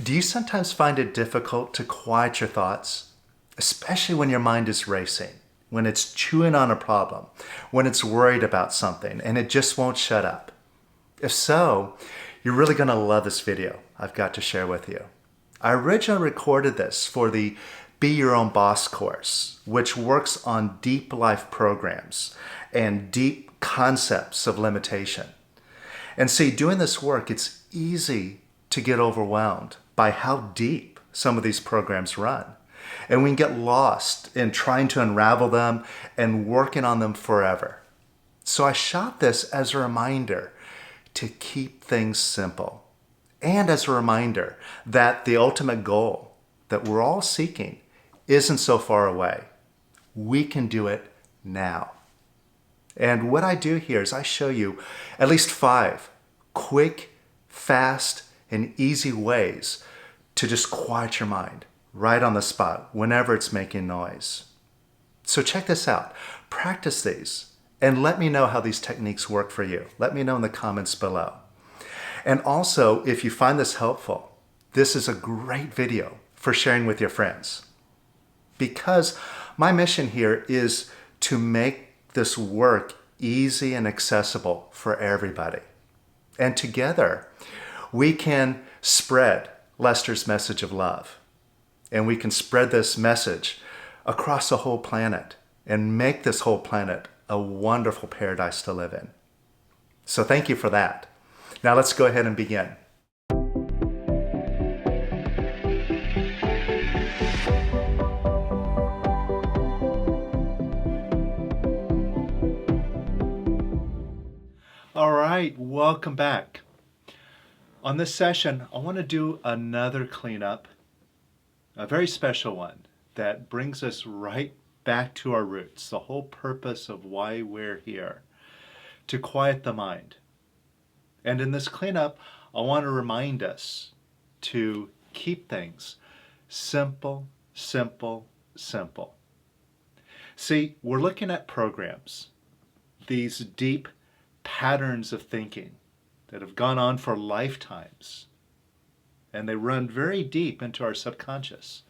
Do you sometimes find it difficult to quiet your thoughts, especially when your mind is racing, when it's chewing on a problem, when it's worried about something and it just won't shut up? If so, you're really going to love this video I've got to share with you. I originally recorded this for the Be Your Own Boss course, which works on deep life programs and deep concepts of limitation. And see, doing this work, it's easy to get overwhelmed by how deep some of these programs run. And we can get lost in trying to unravel them and working on them forever. So I shot this as a reminder to keep things simple. And as a reminder that the ultimate goal that we're all seeking isn't so far away. We can do it now. And what I do here is I show you at least 5 quick, fast, and easy ways to just quiet your mind right on the spot whenever it's making noise. So check this out. Practice these and let me know how these techniques work for you. Let me know in the comments below. And also, if you find this helpful, this is a great video for sharing with your friends. Because my mission here is to make this work easy and accessible for everybody. And together, we can spread Lester's message of love. And we can spread this message across the whole planet and make this whole planet a wonderful paradise to live in. So thank you for that. Now let's go ahead and begin. All right, welcome back. On this session, I want to do another cleanup, a very special one that brings us right back to our roots, the whole purpose of why we're here, to quiet the mind. And in this cleanup, I want to remind us to keep things simple, simple, simple. See, we're looking at programs, these deep patterns of thinking that have gone on for lifetimes, and they run very deep into our subconscious.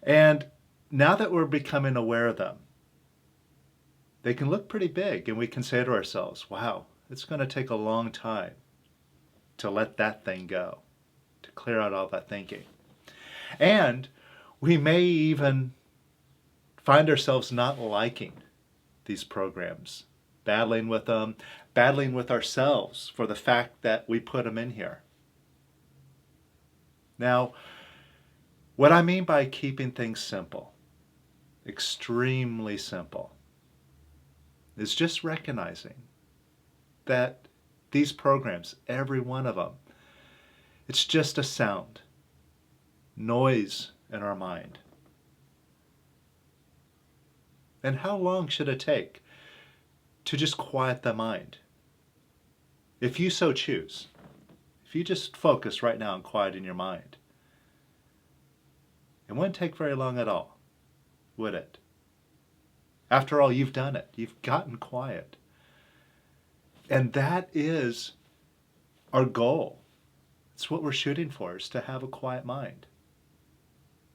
And now that we're becoming aware of them, they can look pretty big, and we can say to ourselves, wow, it's going to take a long time to let that thing go, to clear out all that thinking. And we may even find ourselves not liking these programs, battling with them, battling with ourselves for the fact that we put them in here. Now, what I mean by keeping things simple, extremely simple, is just recognizing that these programs, every one of them, it's just a sound, noise in our mind. And how long should it take to just quiet the mind? If you so choose, if you just focus right now on quieting your mind, it wouldn't take very long at all, would it? After all, you've done it. You've gotten quiet. And that is our goal. It's what we're shooting for, is to have a quiet mind.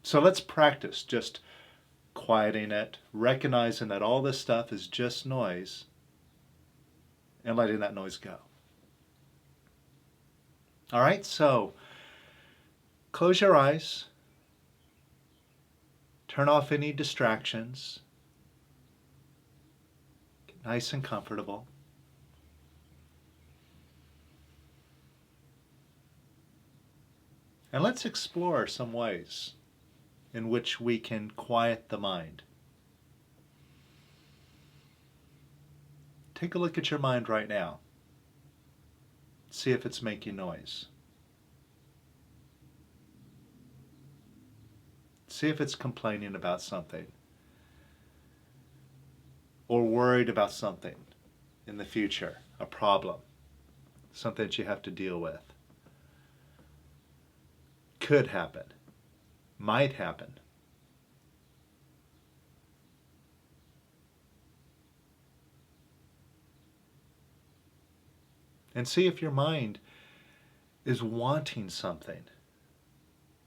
So let's practice just quieting it, recognizing that all this stuff is just noise, and letting that noise go. All right, so close your eyes, turn off any distractions, get nice and comfortable. And let's explore some ways in which we can quiet the mind. Take a look at your mind right now. See if it's making noise. See if it's complaining about something, or worried about something in the future, a problem, something that you have to deal with. Could happen, might happen. And see if your mind is wanting something,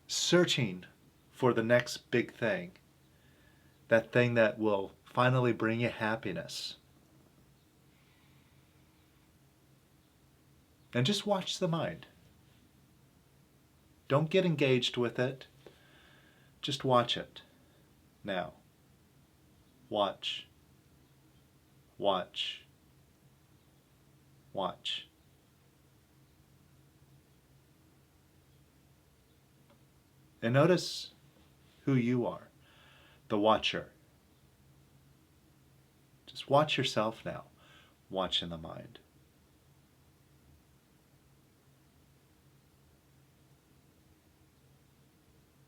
searching for the next big thing, that thing that will finally bring you happiness. And just watch the mind. Don't get engaged with it. Just watch it. Now. Watch. Watch. Watch. And notice who you are, the watcher. Just watch yourself now, watching the mind.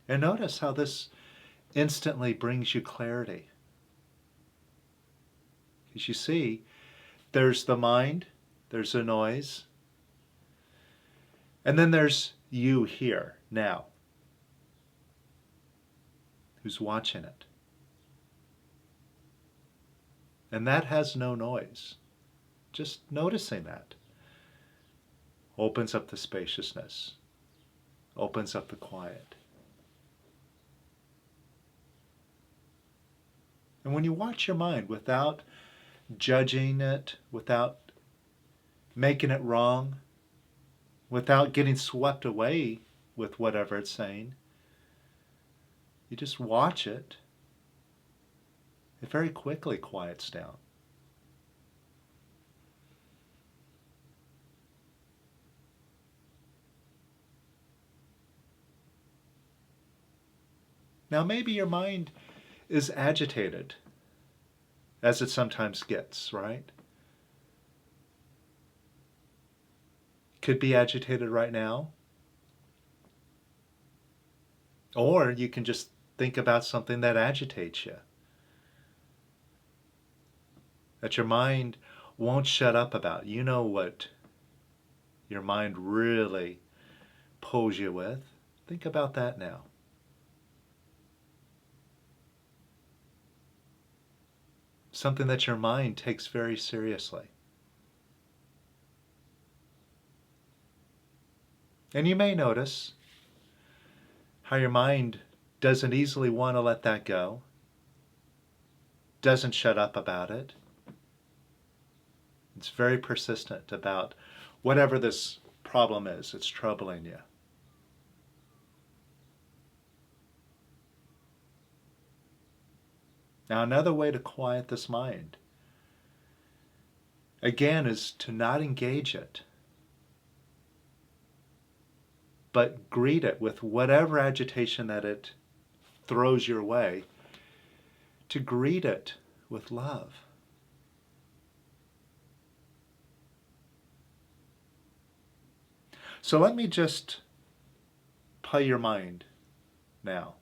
And notice how this instantly brings you clarity. As you see, there's the mind, there's a noise, and then there's you here, now, who's watching it. And that has no noise. Just noticing that opens up the spaciousness, opens up the quiet. And when you watch your mind without judging it, without making it wrong, without getting swept away with whatever it's saying, you just watch it, it very quickly quiets down. Now maybe your mind is agitated, as it sometimes gets, right? Could be agitated right now. Or you can just think about something that agitates you, that your mind won't shut up about. You know what your mind really pulls you with. Think about that now. Something that your mind takes very seriously. And you may notice how your mind doesn't easily want to let that go, doesn't shut up about it. It's very persistent about whatever this problem is that's troubling you. Now, another way to quiet this mind, again, is to not engage it, but greet it with whatever agitation that it throws your way, to greet it with love. So let me just play your mind now.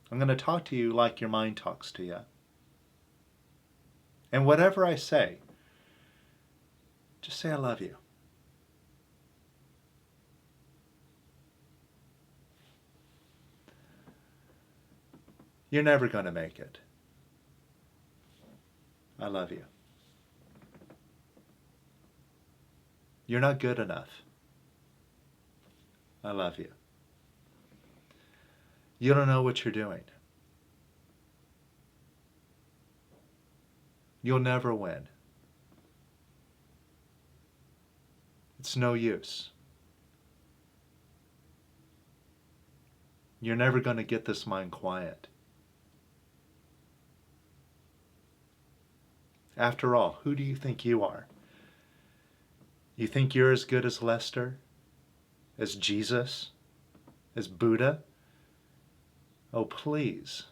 I'm going to talk to you like your mind talks to you. And whatever I say, just say I love you. You're never going to make it. I love you. You're not good enough. I love you. You don't know what you're doing. You'll never win. It's no use. You're never going to get this mind quiet. After all, who do you think you are? You think you're as good as Lester? As Jesus? As Buddha? Oh, please.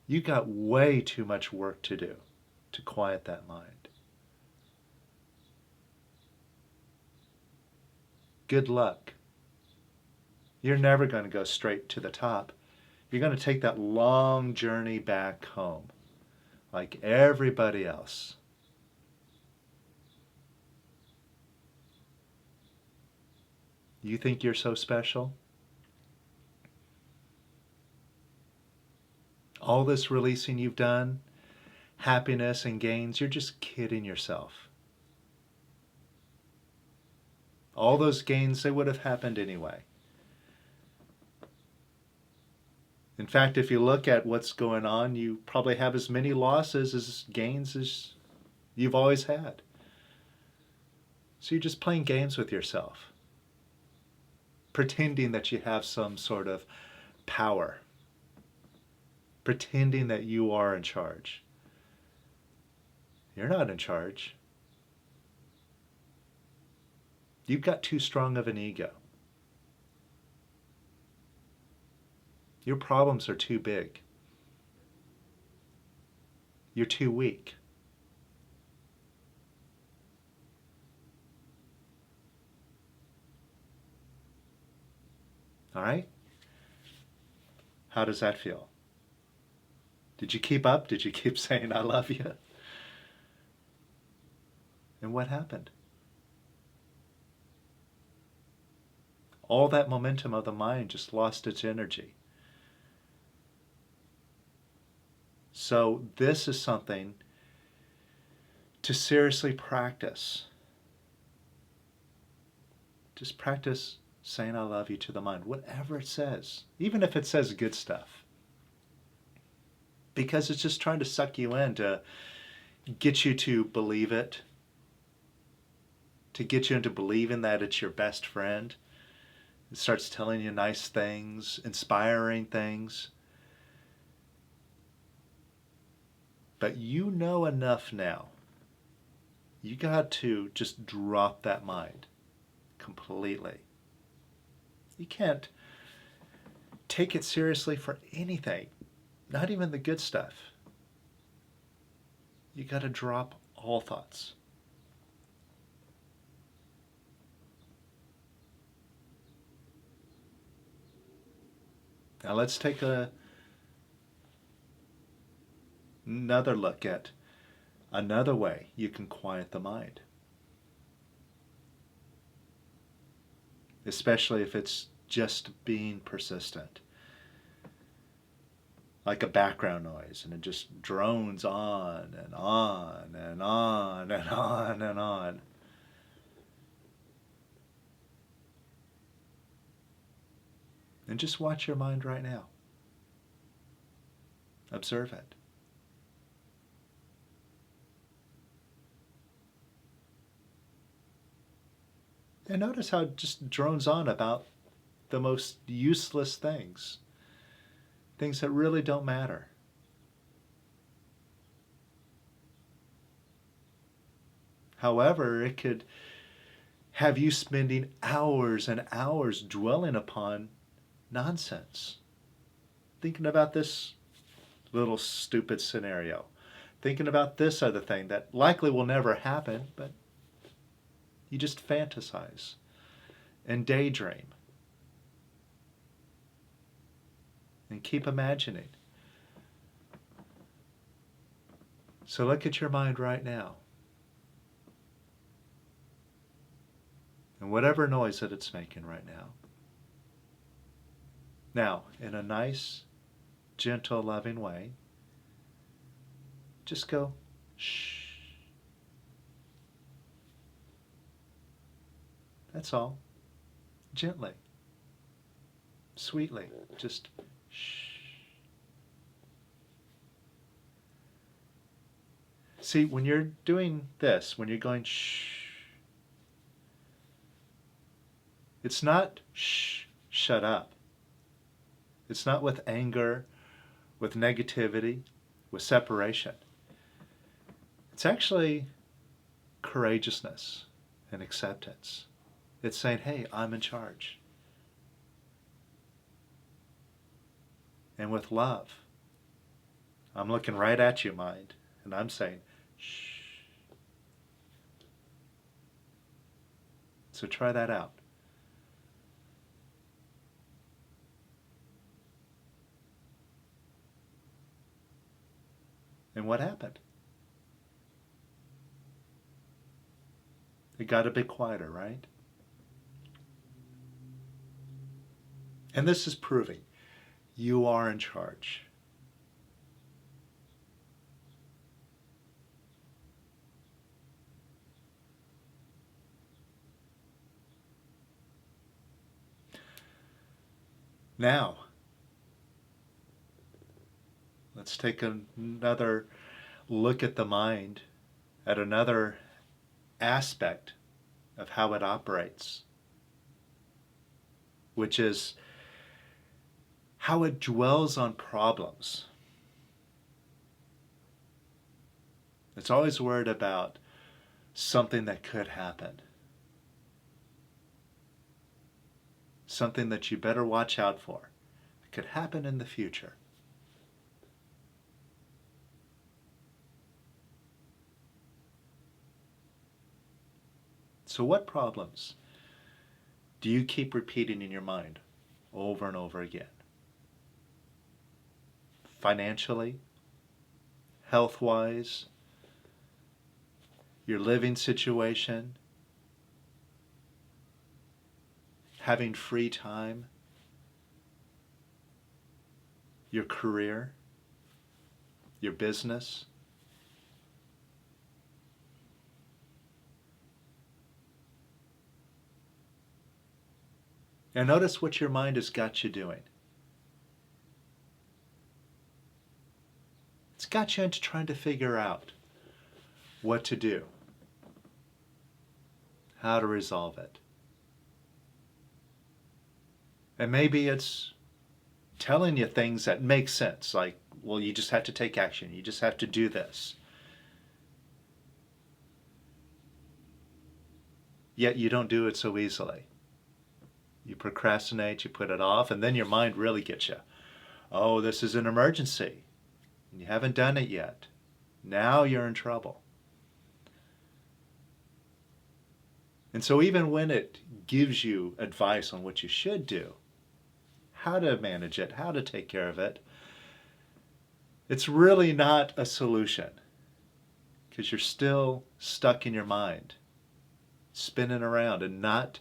You got way too much work to do to quiet that mind. Good luck. You're never going to go straight to the top. You're going to take that long journey back home, like everybody else. You think you're so special? All this releasing you've done, happiness and gains, you're just kidding yourself. All those gains, they would have happened anyway. In fact, if you look at what's going on, you probably have as many losses as gains as you've always had. So you're just playing games with yourself, pretending that you have some sort of power, pretending that you are in charge. You're not in charge. You've got too strong of an ego. Your problems are too big. You're too weak. All right? How does that feel? Did you keep up? Did you keep saying, I love you? And what happened? All that momentum of the mind just lost its energy. So this is something to seriously practice. Just practice saying I love you to the mind, whatever it says, even if it says good stuff. Because it's just trying to suck you in to get you to believe it, to get you into believing that it's your best friend. It starts telling you nice things, inspiring things. But you know enough now. You got to just drop that mind completely. You can't take it seriously for anything, not even the good stuff. You got to drop all thoughts. Now let's take another look at another way you can quiet the mind. Especially if it's just being persistent. Like a background noise, and it just drones on and on and on and on and on. And just watch your mind right now. Observe it. And notice how it just drones on about the most useless things. Things that really don't matter. However, it could have you spending hours and hours dwelling upon nonsense. Thinking about this little stupid scenario. Thinking about this other thing that likely will never happen, but you just fantasize and daydream. And keep imagining. So look at your mind right now. And whatever noise that it's making right now. Now, in a nice, gentle, loving way, just go, shh. That's all. Gently. Sweetly. Just shh. See, when you're doing this, when you're going shh, it's not shh, shut up. It's not with anger, with negativity, with separation. It's actually courageousness and acceptance. It's saying, hey, I'm in charge. And with love, I'm looking right at you, mind, and I'm saying, shh. So try that out. And what happened? It got a bit quieter, right? And this is proving you are in charge. Now, let's take another look at the mind, at another aspect of how it operates, which is how it dwells on problems. It's always worried about something that could happen, something that you better watch out for. It could happen in the future. So what problems do you keep repeating in your mind over and over again? Financially, health-wise, your living situation, having free time, your career, your business. And notice what your mind has got you doing. It's got you into trying to figure out what to do, how to resolve it. And maybe it's telling you things that make sense, like, well, you just have to take action, you just have to do this. Yet you don't do it so easily. You procrastinate, you put it off, and then your mind really gets you. Oh, this is an emergency. And you haven't done it yet. Now you're in trouble. And so even when it gives you advice on what you should do, how to manage it, how to take care of it, it's really not a solution, because you're still stuck in your mind, spinning around and not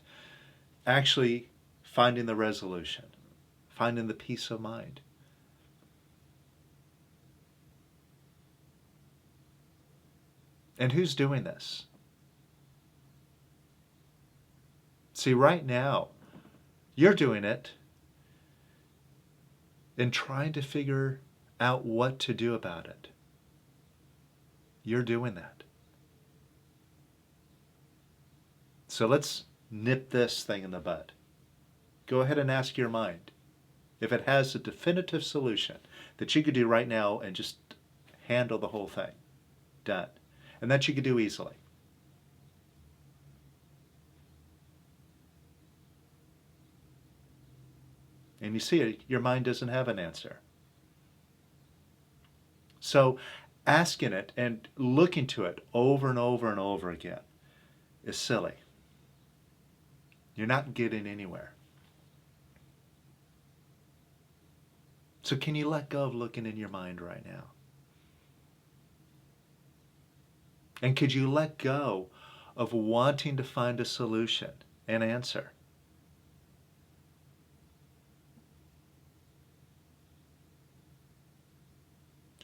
actually finding the resolution, finding the peace of mind. And who's doing this? See, right now, you're doing it and trying to figure out what to do about it. You're doing that. So let's nip this thing in the bud. Go ahead and ask your mind if it has a definitive solution that you could do right now and just handle the whole thing. Done. And that you could do easily. And you see, your mind doesn't have an answer. So asking it and looking to it over and over and over again is silly. You're not getting anywhere. So can you let go of looking in your mind right now? And could you let go of wanting to find a solution, an answer?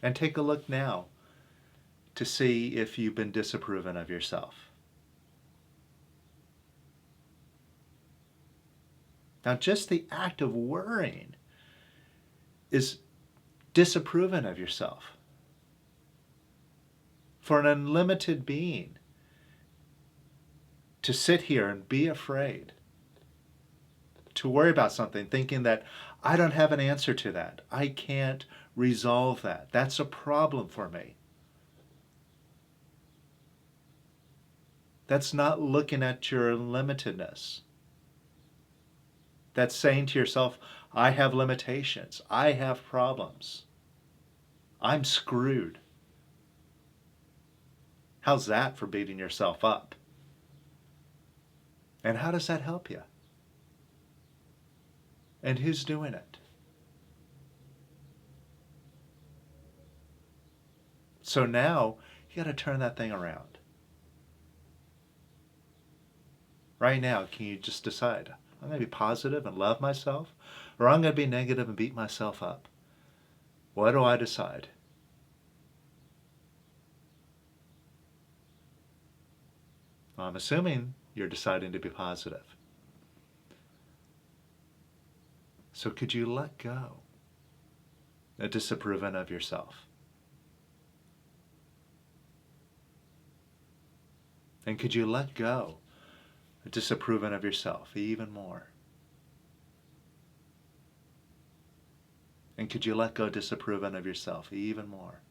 And take a look now to see if you've been disapproving of yourself. Now, just the act of worrying is disapproving of yourself. For an unlimited being to sit here and be afraid, to worry about something, thinking that I don't have an answer to that, I can't resolve that, that's a problem for me. That's not looking at your limitedness. That's saying to yourself, I have limitations, I have problems, I'm screwed. How's that for beating yourself up? And how does that help you? And who's doing it? So now you got to turn that thing around. Right now, can you just decide, I'm going to be positive and love myself, or I'm going to be negative and beat myself up? What do I decide? Well, I'm assuming you're deciding to be positive. So could you let go of disapproving of yourself? And could you let go of disapproving of yourself even more? And could you let go of disapproving of yourself even more?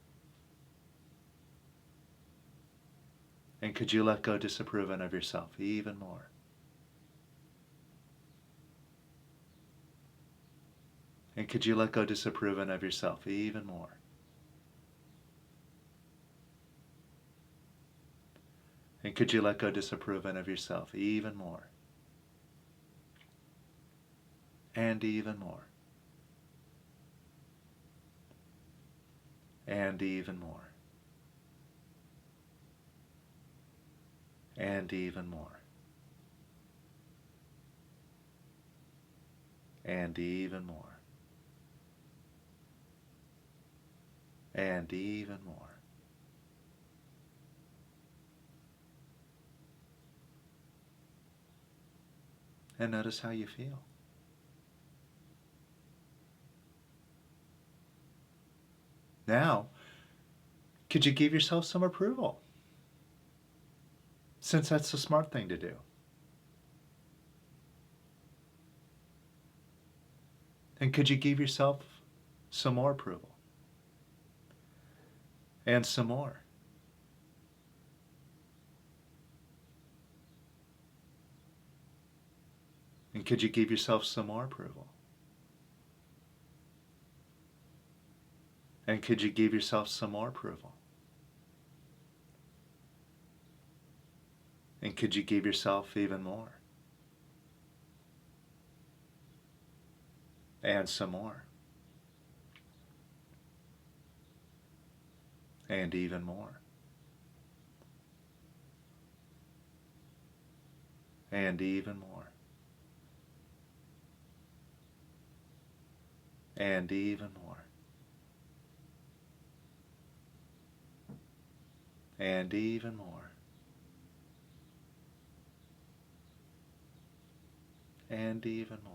And could you let go of disapproving of yourself even more? And could you let go of disapproving of yourself even more? And could you let go of disapproving of yourself even more? And even more. And even more. And even more. And even more. And even more. And notice how you feel. Now, could you give yourself some approval? Since that's the smart thing to do. And could you give yourself some more approval? And some more. And could you give yourself some more approval? And could you give yourself some more approval? And could you give yourself even more? And some more. And even more. And even more. And even more. And even more. And even more.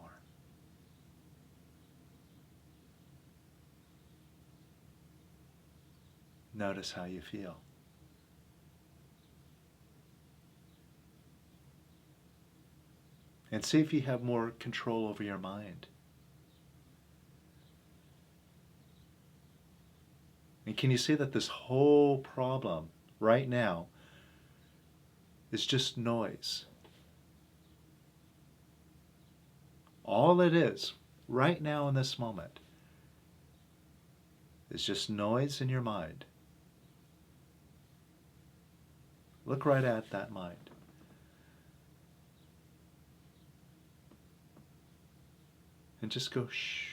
Notice how you feel. And see if you have more control over your mind. And can you see that this whole problem right now is just noise? All it is right now in this moment is just noise in your mind. Look right at that mind. And just go shh.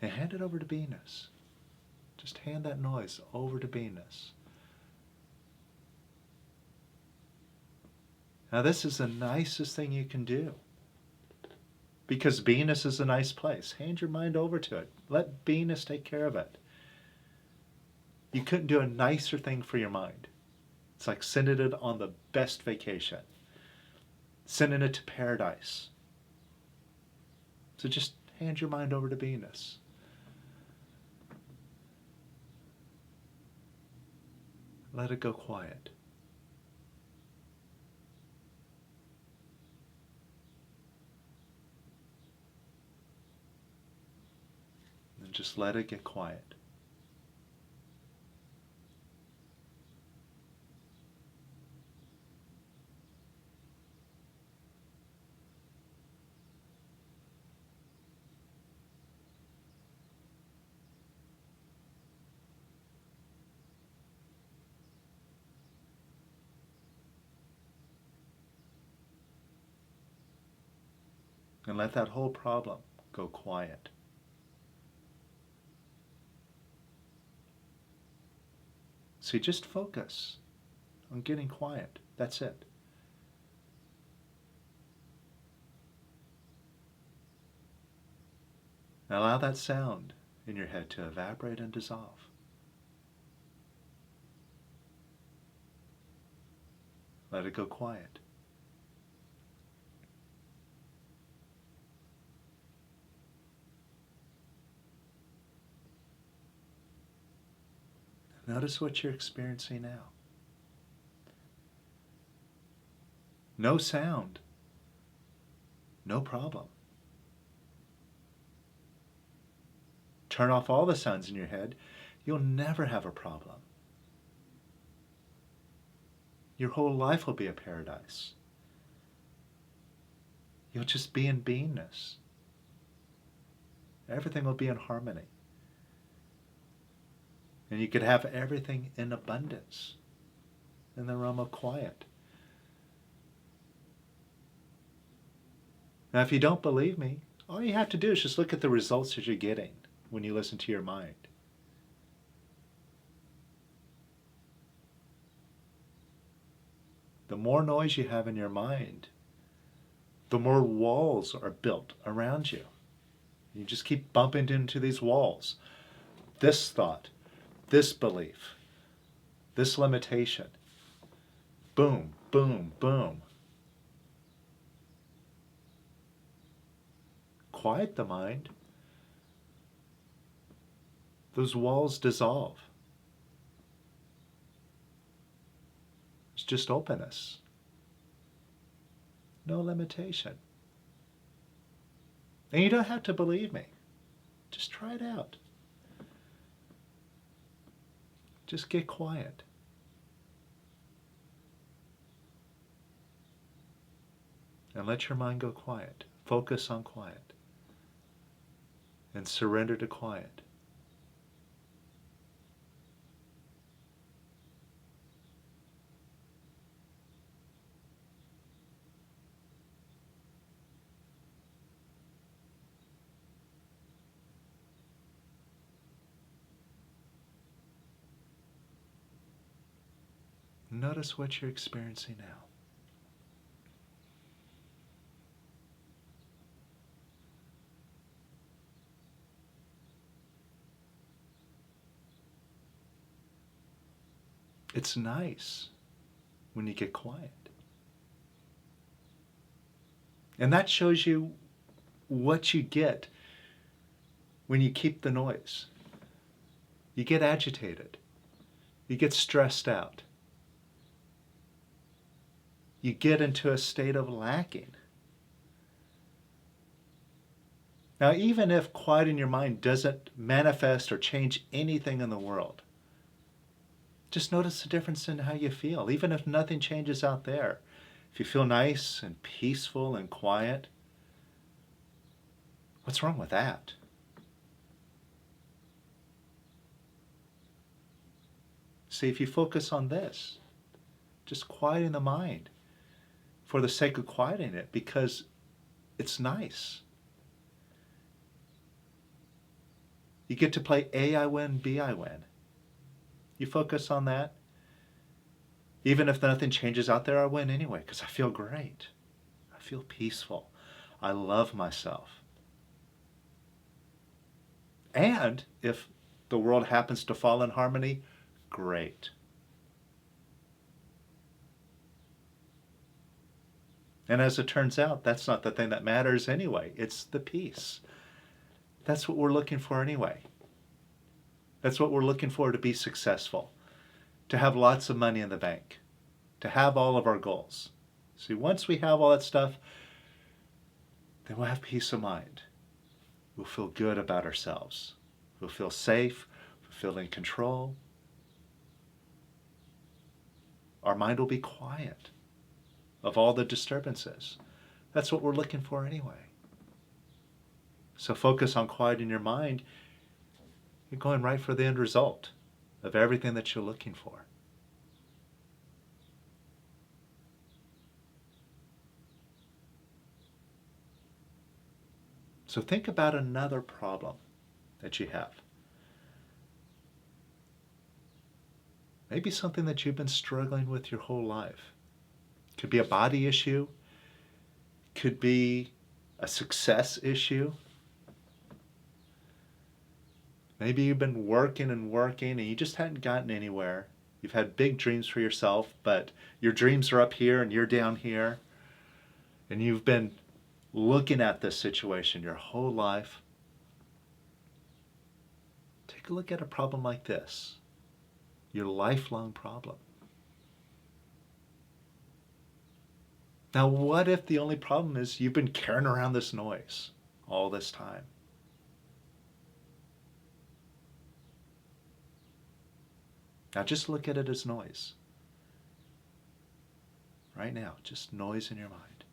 And hand it over to beingness. Just hand that noise over to beingness. Now this is the nicest thing you can do. Because beingness is a nice place. Hand your mind over to it. Let beingness take care of it. You couldn't do a nicer thing for your mind. It's like sending it on the best vacation. Sending it to paradise. So just hand your mind over to beingness. Let it go quiet. And just let it get quiet. And let that whole problem go quiet. See, just focus on getting quiet. That's it. Now allow that sound in your head to evaporate and dissolve. Let it go quiet. Notice what you're experiencing now. No sound. No problem. Turn off all the sounds in your head. You'll never have a problem. Your whole life will be a paradise. You'll just be in beingness. Everything will be in harmony. And you could have everything in abundance in the realm of quiet. Now, if you don't believe me, all you have to do is just look at the results that you're getting when you listen to your mind. The more noise you have in your mind, the more walls are built around you. You just keep bumping into these walls. This thought, this belief, this limitation. Boom, boom, boom. Quiet the mind. Those walls dissolve. It's just openness. No limitation. And you don't have to believe me. Just try it out. Just get quiet. And let your mind go quiet. Focus on quiet. And surrender to quiet. Notice what you're experiencing now. It's nice when you get quiet. And that shows you what you get when you keep the noise. You get agitated. You get stressed out. You get into a state of lacking. Now, even if quiet in your mind doesn't manifest or change anything in the world, just notice the difference in how you feel. Even if nothing changes out there, if you feel nice and peaceful and quiet, what's wrong with that? See, if you focus on this, just quieting the mind for the sake of quieting it, because it's nice. You get to play A, I win, B, I win. You focus on that. Even if nothing changes out there, I win anyway, because I feel great. I feel peaceful. I love myself. And if the world happens to fall in harmony, great. And as it turns out, that's not the thing that matters anyway. It's the peace. That's what we're looking for anyway. That's what we're looking for to be successful. To have lots of money in the bank. To have all of our goals. See, once we have all that stuff, then we'll have peace of mind. We'll feel good about ourselves. We'll feel safe. We'll feel in control. Our mind will be quiet of all the disturbances. That's what we're looking for anyway. So focus on quieting your mind. You're going right for the end result of everything that you're looking for. So think about another problem that you have. Maybe something that you've been struggling with your whole life. Could be a body issue. Could be a success issue. Maybe you've been working and working and you just hadn't gotten anywhere. You've had big dreams for yourself, but your dreams are up here and you're down here. And you've been looking at this situation your whole life. Take a look at a problem like this. your lifelong problem. Now, what if the only problem is you've been carrying around this noise all this time? Now, just look at it as noise. Right now, just noise in your mind.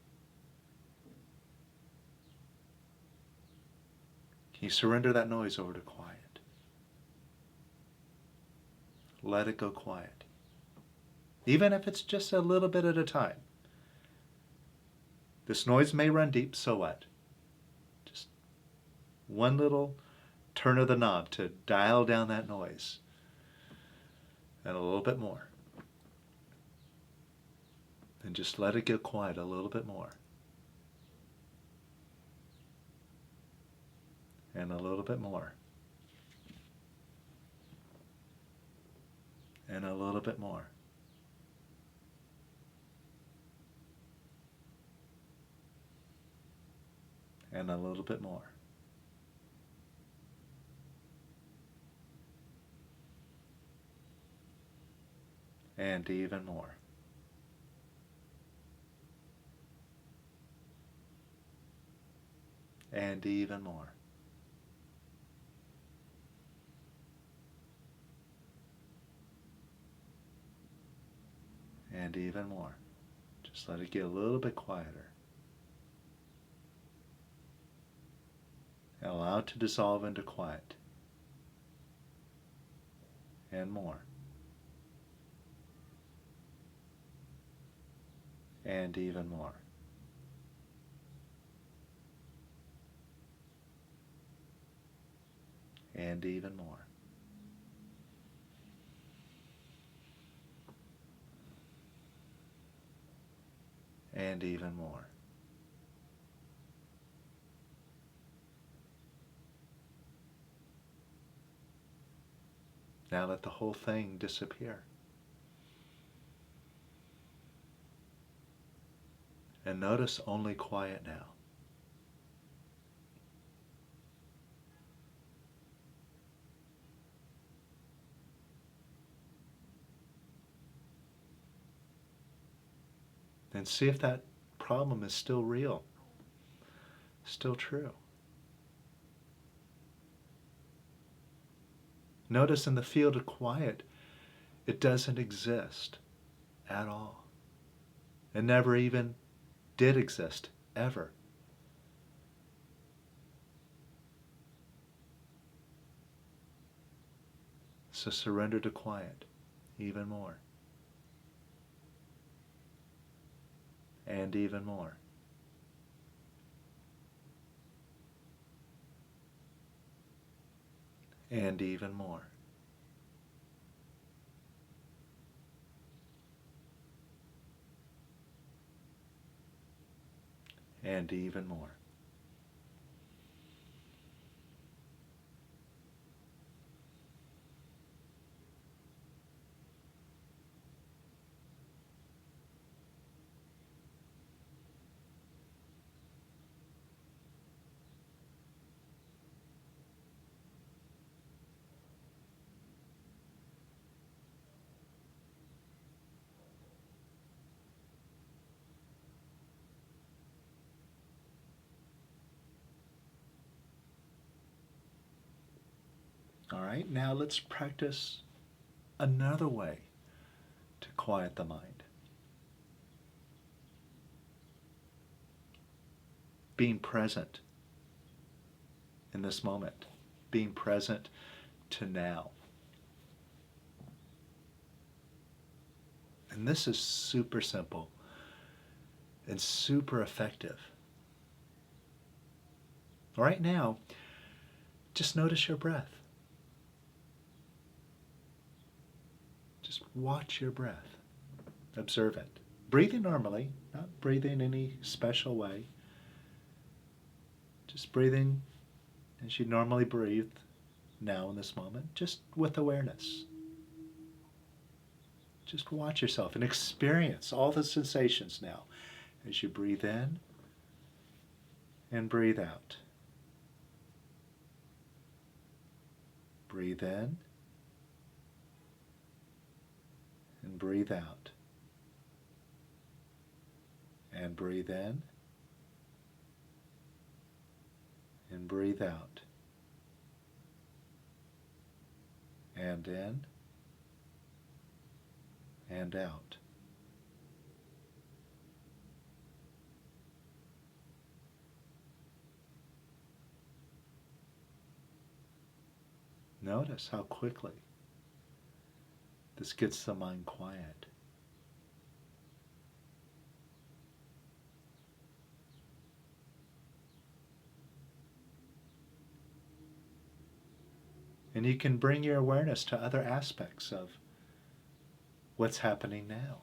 Can you surrender that noise over to quiet? Let it go quiet. Even if it's just a little bit at a time. This noise may run deep, so what? Just one little turn of the knob to dial down that noise. And a little bit more. And just let it get quiet a little bit more. And a little bit more. And a little bit more. And a little bit more. And even more. And even more. And even more. Just let it get a little bit quieter. And allow it to dissolve into quiet. And more. And even more. And even more. And even more. Now let the whole thing disappear. And notice only quiet now. And see if that problem is still real, still true. Notice in the field of quiet, it doesn't exist at all. It never even did exist, ever. So surrender to quiet even more. And even more. And even more. And even more. All right, now let's practice another way to quiet the mind. Being present in this moment. Being present to now. And this is super simple and super effective. Right now, just notice your breath. Just watch your breath. Observe it. Breathing normally, not breathing any special way. Just breathing as you normally breathe now in this moment, just with awareness. Just watch yourself and experience all the sensations now as you breathe in and breathe out. Breathe in breathe out. And breathe in. And breathe out. And in. And out. Notice how quickly this gets the mind quiet. And you can bring your awareness to other aspects of what's happening now.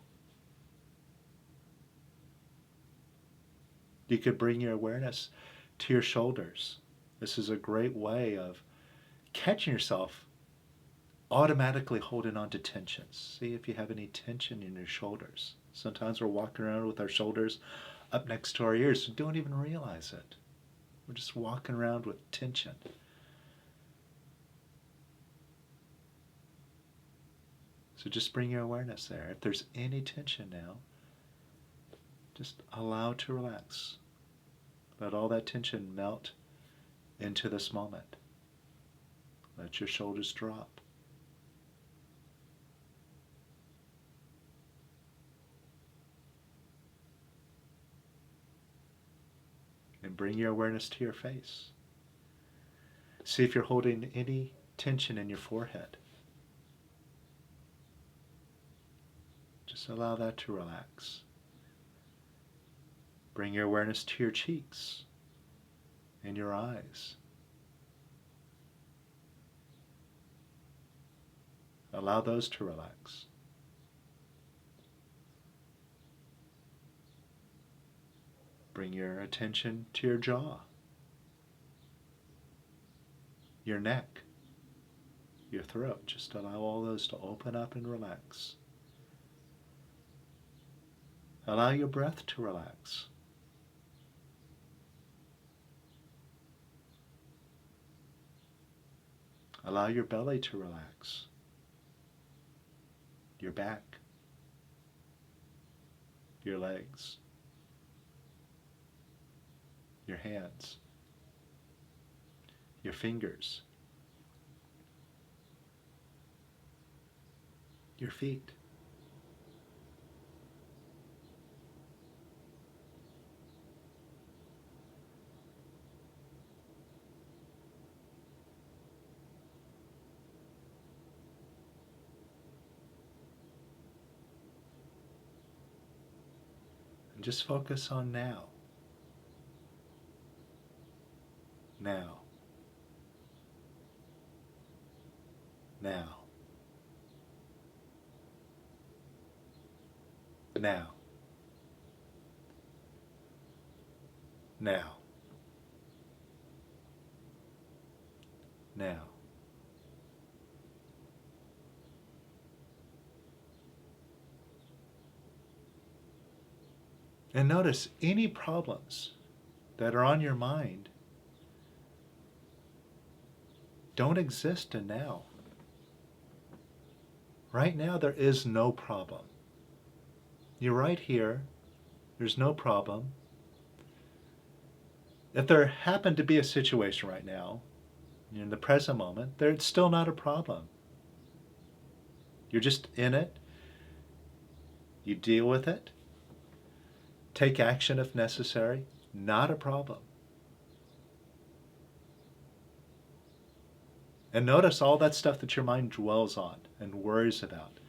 You could bring your awareness to your shoulders. This is a great way of catching yourself automatically holding on to tensions. See if you have any tension in your shoulders. Sometimes we're walking around with our shoulders up next to our ears and don't even realize it. We're just walking around with tension. So just bring your awareness there. If there's any tension now, just allow it to relax. Let all that tension melt into this moment. Let your shoulders drop. And bring your awareness to your face. See if you're holding any tension in your forehead. Just allow that to relax. Bring your awareness to your cheeks and your eyes. Allow those to relax. Bring your attention to your jaw, your neck, your throat. Just allow all those to open up and relax. Allow your breath to relax. Allow your belly to relax. Your back, your legs, your hands, your fingers, your feet. And just focus on now. Now. Now. Now. Now. Now. And notice any problems that are on your mind don't exist in now. Right now there is no problem. You're right here. There's no problem. If there happened to be a situation right now, in the present moment, it's still not a problem. You're just in it. You deal with it. Take action if necessary. Not a problem. And notice all that stuff that your mind dwells on and worries about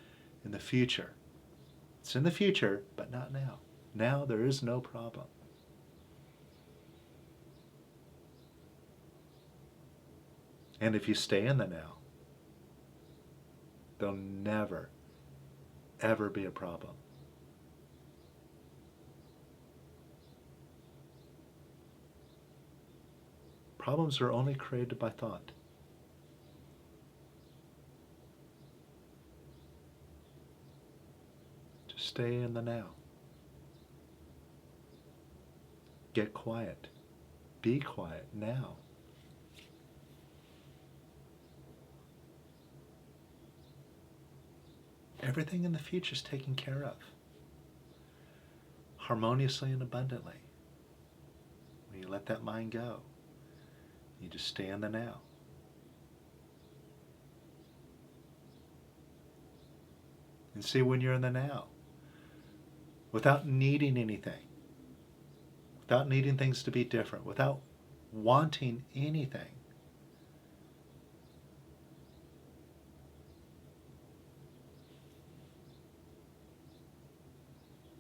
in the future. It's in the future, but not now. Now there is no problem. And if you stay in the now, there'll never, ever be a problem. Problems are only created by thought. Just stay in the now. Get quiet. Be quiet now. everything in the future is taken care of, harmoniously and abundantly. When you let that mind go, you just stay in the now. And see, when you're in the now, without needing anything, without needing things to be different, without wanting anything,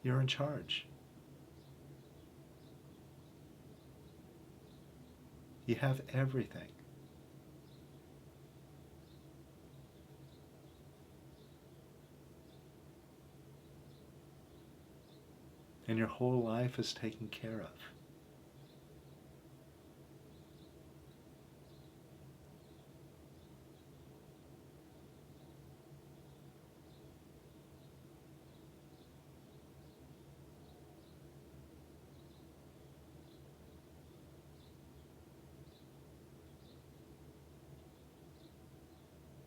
you're in charge. You have everything. And your whole life is taken care of.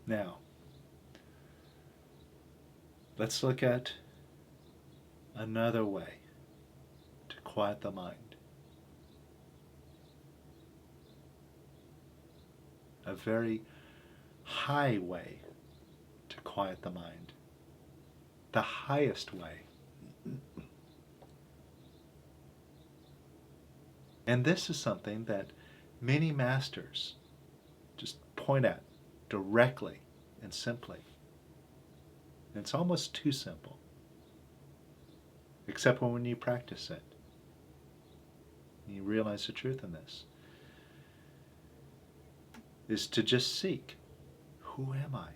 Now, let's look at another way to quiet the mind. A very high way to quiet the mind. The highest way. And this is something that many masters just point at directly and simply. And it's almost too simple. Except when you practice it. You realize the truth in this. Is to just seek, who am I?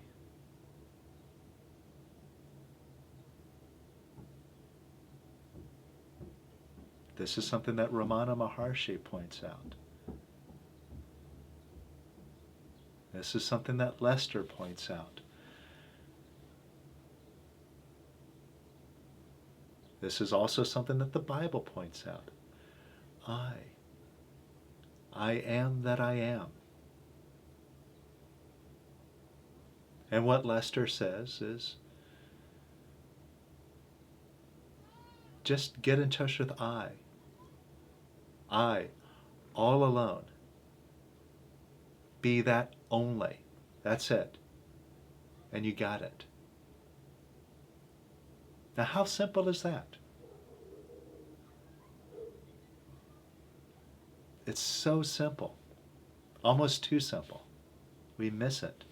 This is something that Ramana Maharshi points out. This is something that Lester points out. This is also something that the Bible points out. I am that I am. And what Lester says is, just get in touch with I, all alone. Be that only. That's it. And you got it. Now, how simple is that? It's so simple. Almost too simple. We miss it.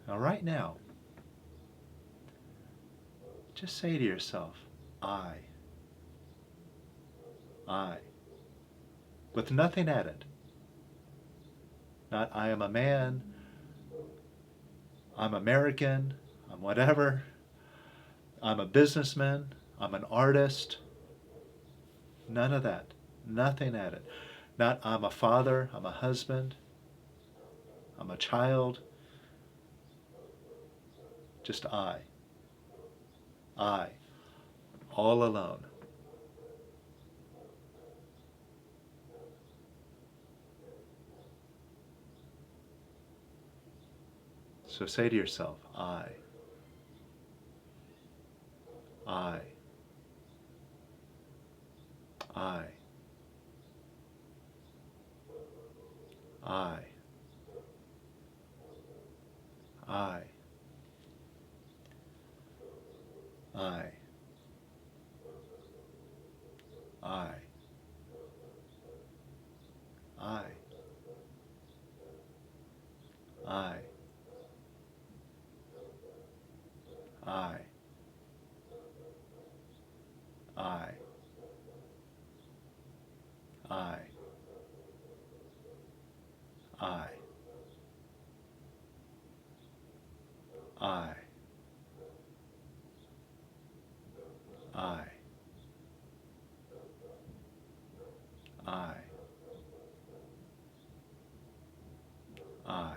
Now, right now, just say to yourself, I, with nothing added. Not I am a man, I'm American, I'm whatever, I'm a businessman, I'm an artist. None of that. Nothing added. Not I'm a father, I'm a husband, I'm a child. Just I, all alone. So say to yourself, I, I, I, I, I, I, I, I, I, I, I, I, I, I, I, I, I,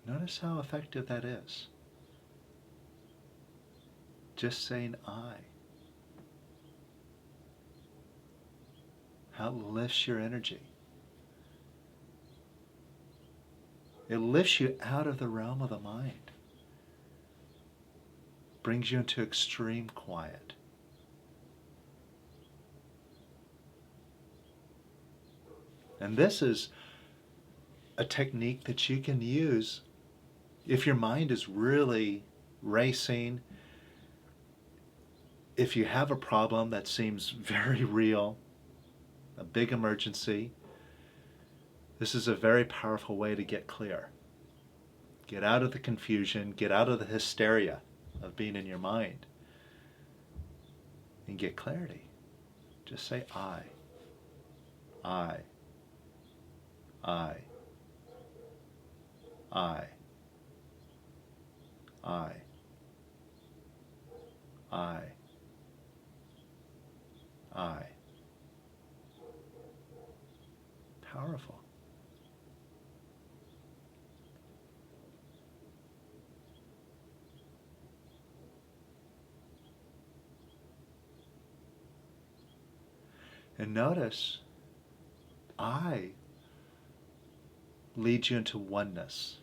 Notice how effective that is. Just saying I. How it lifts your energy. It lifts you out of the realm of the mind. Brings you into extreme quiet. And this is a technique that you can use if your mind is really racing, if you have a problem that seems very real, a big emergency. This is a very powerful way to get clear. Get out of the confusion, get out of the hysteria of being in your mind, and get clarity. Just say I, I, I, I, I, I, I. Powerful. And notice, I leads you into oneness.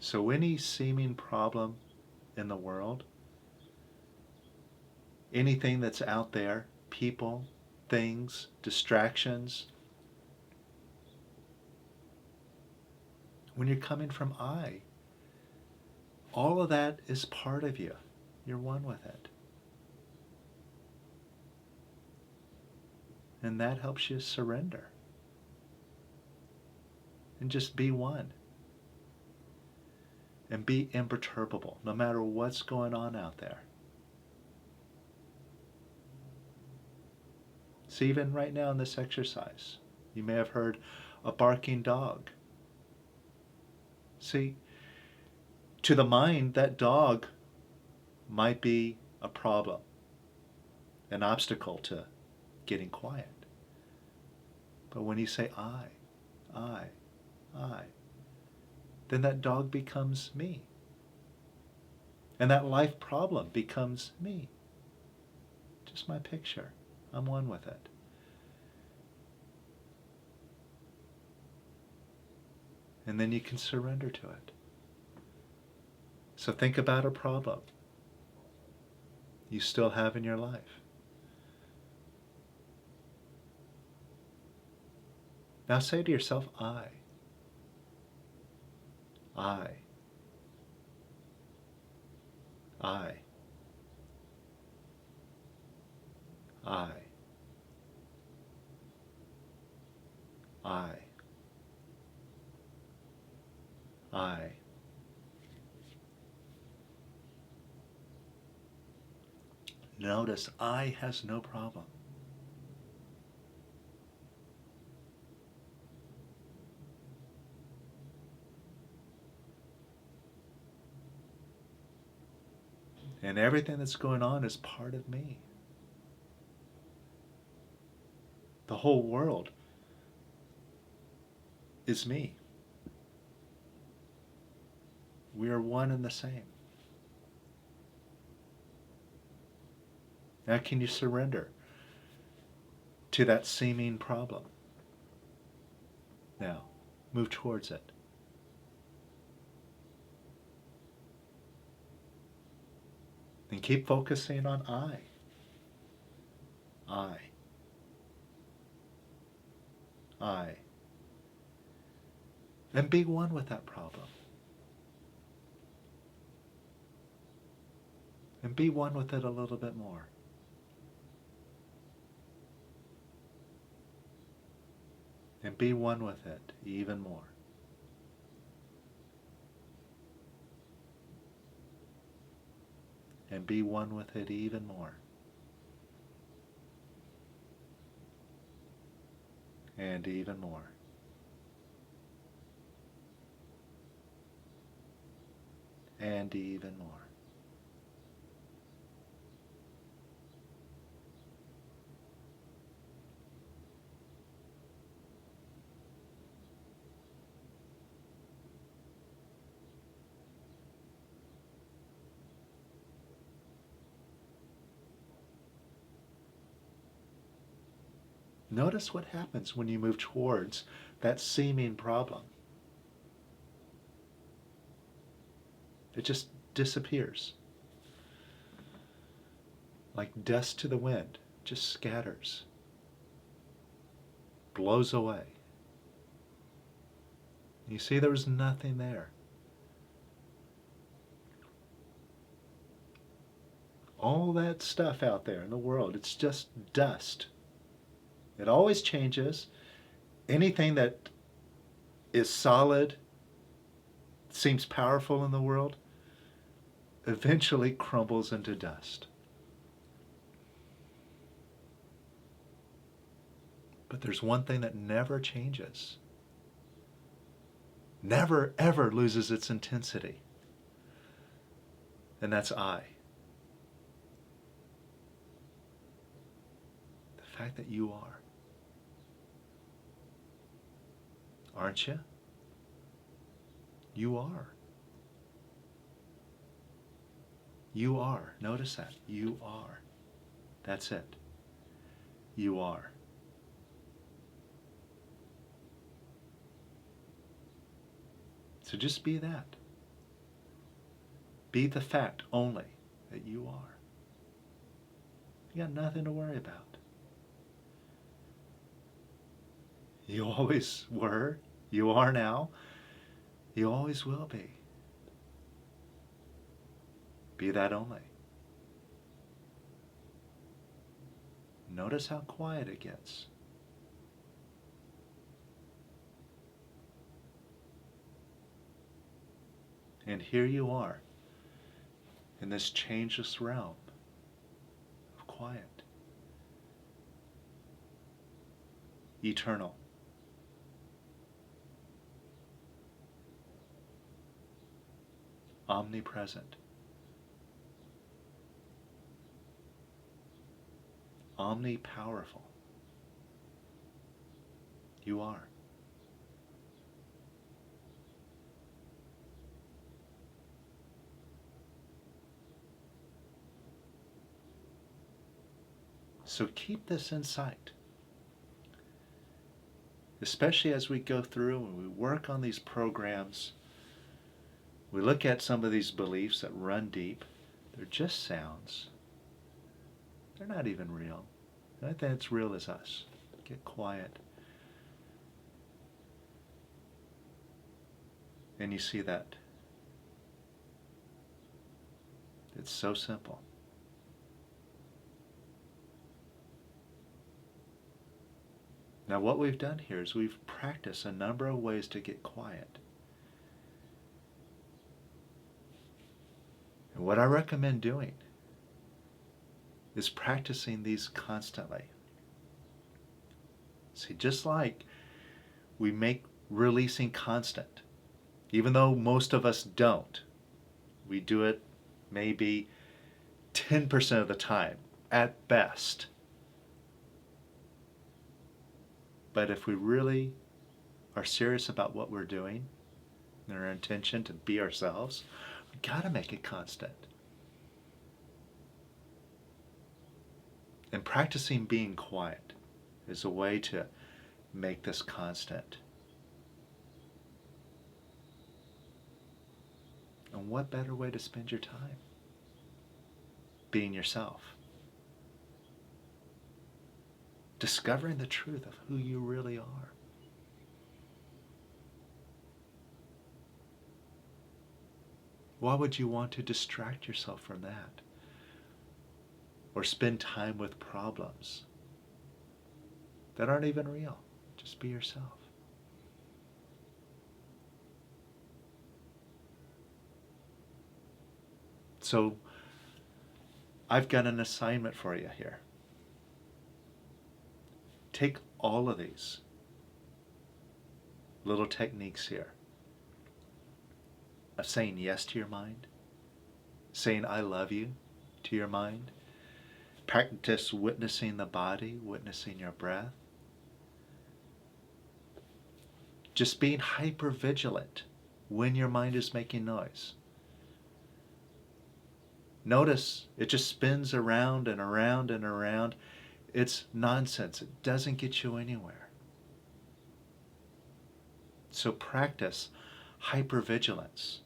So any seeming problem in the world, anything that's out there, people, things, distractions, when you're coming from I, all of that is part of you. You're one with it. And that helps you surrender. And just be one. And be imperturbable, no matter what's going on out there. See, even right now in this exercise, you may have heard a barking dog. See, to the mind, that dog might be a problem, an obstacle to getting quiet. But when you say I, then that dog becomes me. And that life problem becomes me. Just my picture. I'm one with it. And then you can surrender to it. So think about a problem you still have in your life. Now say to yourself, I, I, I, I, I, I. Notice I has no problem. And everything that's going on is part of me. The whole world is me. We are one and the same. Now can you surrender to that seeming problem? Now, move towards it. And keep focusing on I. I. I. And be one with that problem. And be one with it a little bit more. And be one with it even more. And be one with it even more. And even more. And even more. Notice what happens when you move towards that seeming problem. It just disappears. Like dust to the wind, just scatters, blows away. You see, there was nothing there. All that stuff out there in the world, it's just dust. It always changes. Anything that is solid, seems powerful in the world, eventually crumbles into dust. But there's one thing that never changes, never ever loses its intensity, and that's I. The fact that you are. Aren't you? You are. You are. Notice that. You are. That's it. You are. So just be that. Be the fact only that you are. You got nothing to worry about. You always were. You are now. You always will be. Be that only. Notice how quiet it gets. And here you are in this changeless realm of quiet, eternal. Omnipresent, omnipowerful. You are. So keep this in sight, especially as we go through and we work on these programs. We look at some of these beliefs that run deep. They're just sounds. They're not even real. The only thing that's real is us. Get quiet. And you see that. It's so simple. Now what we've done here is we've practiced a number of ways to get quiet. And what I recommend doing is practicing these constantly. See, just like we make releasing constant, even though most of us don't, we do it maybe 10% of the time at best. But if we really are serious about what we're doing and our intention to be ourselves, we gotta make it constant. And practicing being quiet is a way to make this constant. And what better way to spend your time? Being yourself. Discovering the truth of who you really are. Why would you want to distract yourself from that? Or spend time with problems that aren't even real? Just be yourself. So, I've got an assignment for you here. Take all of these little techniques here of saying yes to your mind, saying I love you to your mind. Practice witnessing the body, witnessing your breath. Just being hyper vigilant when your mind is making noise. Notice it just spins around and around and around. It's nonsense. It doesn't get you anywhere. So practice hypervigilance.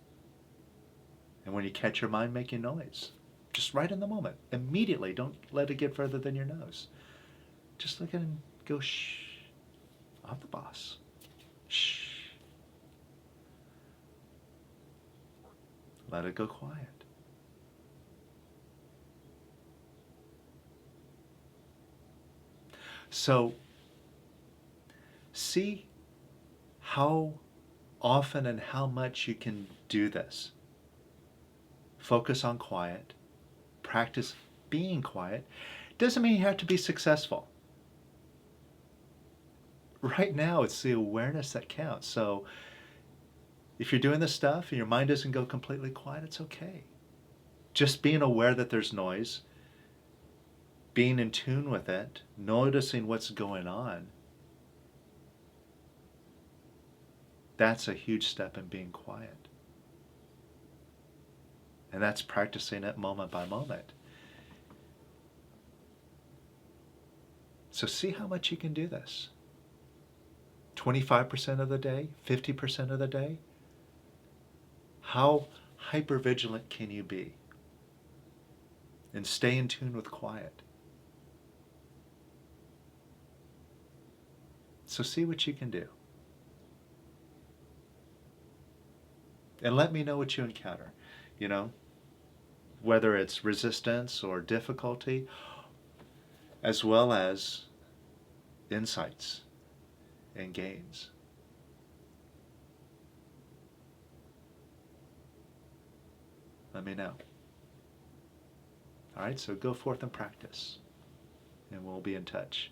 And when you catch your mind making noise, just right in the moment, immediately, don't let it get further than your nose. Just look at it and go, shh, I'm the boss. Shh. Let it go quiet. So, see how often and how much you can do this. Focus on quiet. Practice being quiet. Doesn't mean you have to be successful. Right now, it's the awareness that counts. So, if you're doing this stuff and your mind doesn't go completely quiet, it's okay. Just being aware that there's noise, being in tune with it, noticing what's going on, that's a huge step in being quiet. And that's practicing it moment by moment. So see how much you can do this. 25% of the day, 50% of the day. How hypervigilant can you be? And stay in tune with quiet. So see what you can do. And let me know what you encounter. You know, whether it's resistance or difficulty, as well as insights and gains. Let me know. All right, so go forth and practice, and we'll be in touch.